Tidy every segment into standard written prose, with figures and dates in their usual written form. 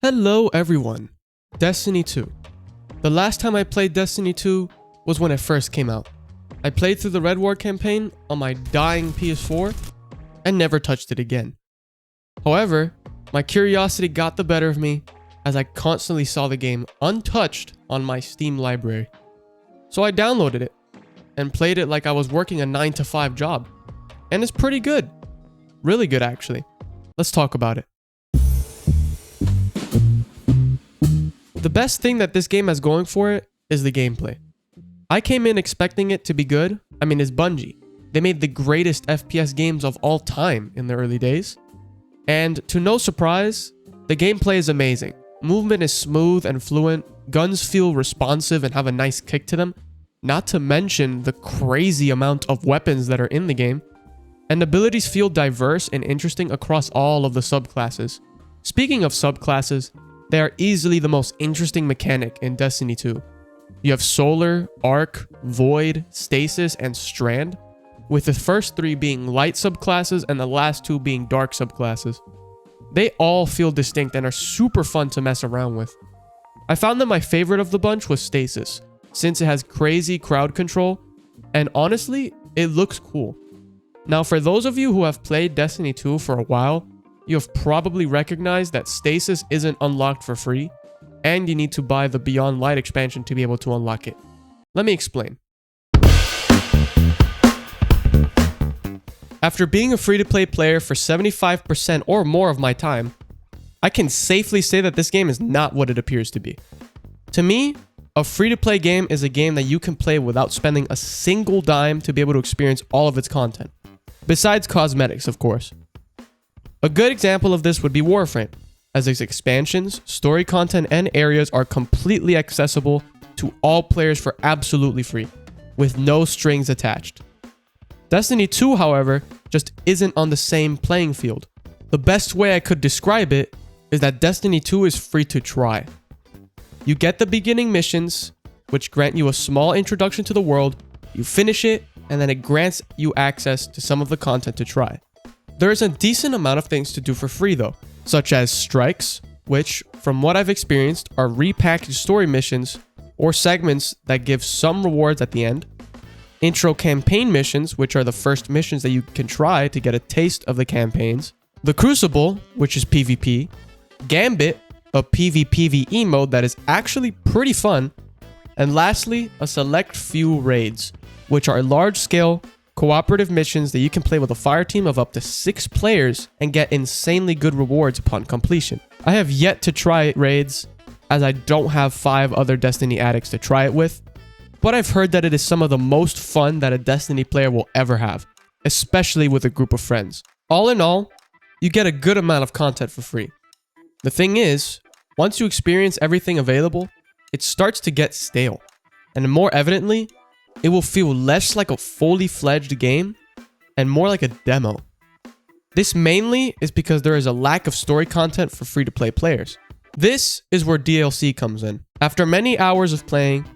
Hello everyone, Destiny 2. The last time I played Destiny 2 was when it first came out. I played through the Red War campaign on my dying PS4 and never touched it again. However, my curiosity got the better of me as I constantly saw the game untouched on my Steam library. So I downloaded it and played it like I was working a 9-to-5 job. And it's pretty good. Really good actually. Let's talk about it. The best thing that this game has going for it is the gameplay. I came in expecting it to be good. It's Bungie. They made the greatest FPS games of all time in the early days. And to no surprise, the gameplay is amazing. Movement is smooth and fluent. Guns feel responsive and have a nice kick to them. Not to mention the crazy amount of weapons that are in the game. And abilities feel diverse and interesting across all of the subclasses. Speaking of subclasses, they are easily the most interesting mechanic in Destiny 2. You have Solar, Arc, Void, Stasis, and Strand, with the first three being light subclasses and the last two being dark subclasses. They all feel distinct and are super fun to mess around with. I found that my favorite of the bunch was Stasis, since it has crazy crowd control, and honestly, it looks cool. Now for those of you who have played Destiny 2 for a while, you have probably recognized that Stasis isn't unlocked for free, and you need to buy the Beyond Light expansion to be able to unlock it. Let me explain. After being a free-to-play player for 75% or more of my time, I can safely say that this game is not what it appears to be. To me, a free-to-play game is a game that you can play without spending a single dime to be able to experience all of its content. Besides cosmetics, of course. A good example of this would be Warframe, as its expansions, story content, and areas are completely accessible to all players for absolutely free, with no strings attached. Destiny 2, however, just isn't on the same playing field. The best way I could describe it is that Destiny 2 is free to try. You get the beginning missions, which grant you a small introduction to the world, you finish it, and then it grants you access to some of the content to try. There is a decent amount of things to do for free though, such as strikes, which, from what I've experienced, are repackaged story missions or segments that give some rewards at the end. Intro campaign missions, which are the first missions that you can try to get a taste of the campaigns. The Crucible, which is PvP. Gambit, a PvPvE mode that is actually pretty fun. And lastly, a select few raids, which are large-scale, cooperative missions that you can play with a fire team of up to 6 players and get insanely good rewards upon completion. I have yet to try raids, as I don't have 5 other Destiny addicts to try it with, but I've heard that it is some of the most fun that a Destiny player will ever have, especially with a group of friends. All in all, you get a good amount of content for free. The thing is, once you experience everything available, it starts to get stale, and more evidently, it will feel less like a fully fledged game and more like a demo. This mainly is because there is a lack of story content for free-to-play players. This is where DLC comes in. After many hours of playing,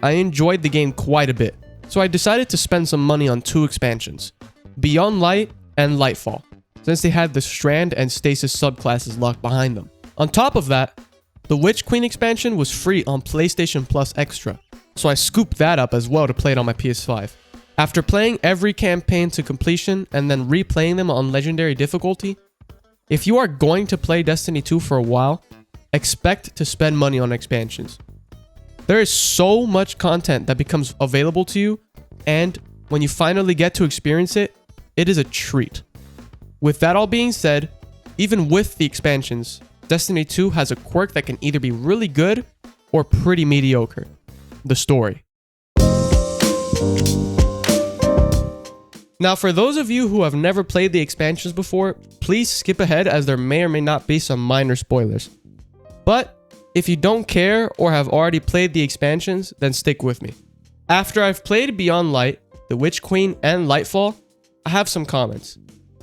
I enjoyed the game quite a bit, so I decided to spend some money on 2 expansions, Beyond Light and Lightfall, since they had the Strand and Stasis subclasses locked behind them. On top of that, the Witch Queen expansion was free on PlayStation Plus Extra, so I scooped that up as well to play it on my PS5. After playing every campaign to completion and then replaying them on Legendary difficulty, if you are going to play Destiny 2 for a while, expect to spend money on expansions. There is so much content that becomes available to you, and when you finally get to experience it, it is a treat. With that all being said, even with the expansions, Destiny 2 has a quirk that can either be really good or pretty mediocre. The story. Now, for those of you who have never played the expansions before, please skip ahead as there may or may not be some minor spoilers. But if you don't care or have already played the expansions, then stick with me. After I've played Beyond Light, The Witch Queen, and Lightfall, I have some comments.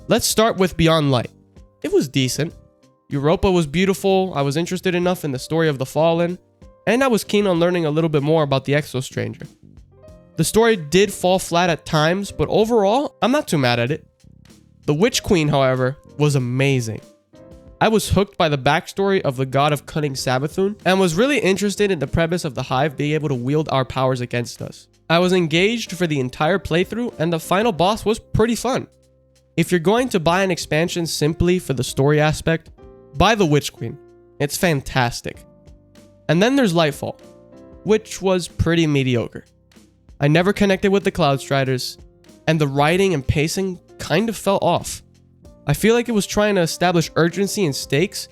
Let's start with Beyond Light. It was decent. Europa was beautiful, I was interested enough in the story of the Fallen, and I was keen on learning a little bit more about the Exo Stranger. The story did fall flat at times, but overall, I'm not too mad at it. The Witch Queen, however, was amazing. I was hooked by the backstory of the god of cunning Savathun and was really interested in the premise of the Hive being able to wield our powers against us. I was engaged for the entire playthrough and the final boss was pretty fun. If you're going to buy an expansion simply for the story aspect, buy the Witch Queen. It's fantastic. And then there's Lightfall, which was pretty mediocre. I never connected with the Cloudstriders, and the writing and pacing kind of fell off. I feel like it was trying to establish urgency and stakes,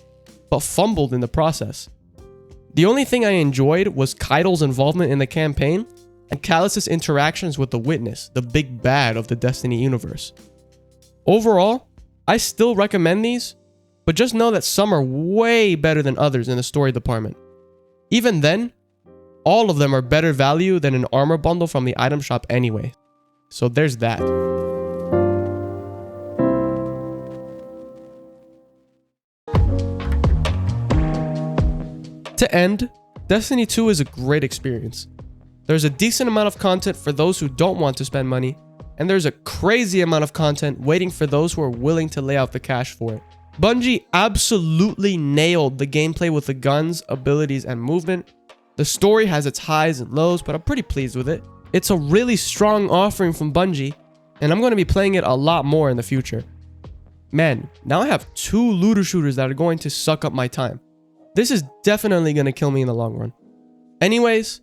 but fumbled in the process. The only thing I enjoyed was Keidel's involvement in the campaign and Calus's interactions with the Witness, the big bad of the Destiny universe. Overall, I still recommend these, but just know that some are way better than others in the story department. Even then, all of them are better value than an armor bundle from the item shop anyway. So there's that. To end, Destiny 2 is a great experience. There's a decent amount of content for those who don't want to spend money, and there's a crazy amount of content waiting for those who are willing to lay out the cash for it. Bungie absolutely nailed the gameplay with the guns, abilities, and movement. The story has its highs and lows, but I'm pretty pleased with it. It's a really strong offering from Bungie, and I'm going to be playing it a lot more in the future. Man, now I have 2 looter shooters that are going to suck up my time. This is definitely going to kill me in the long run. Anyways,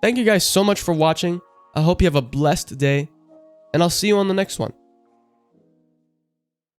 thank you guys so much for watching. I hope you have a blessed day, and I'll see you on the next one.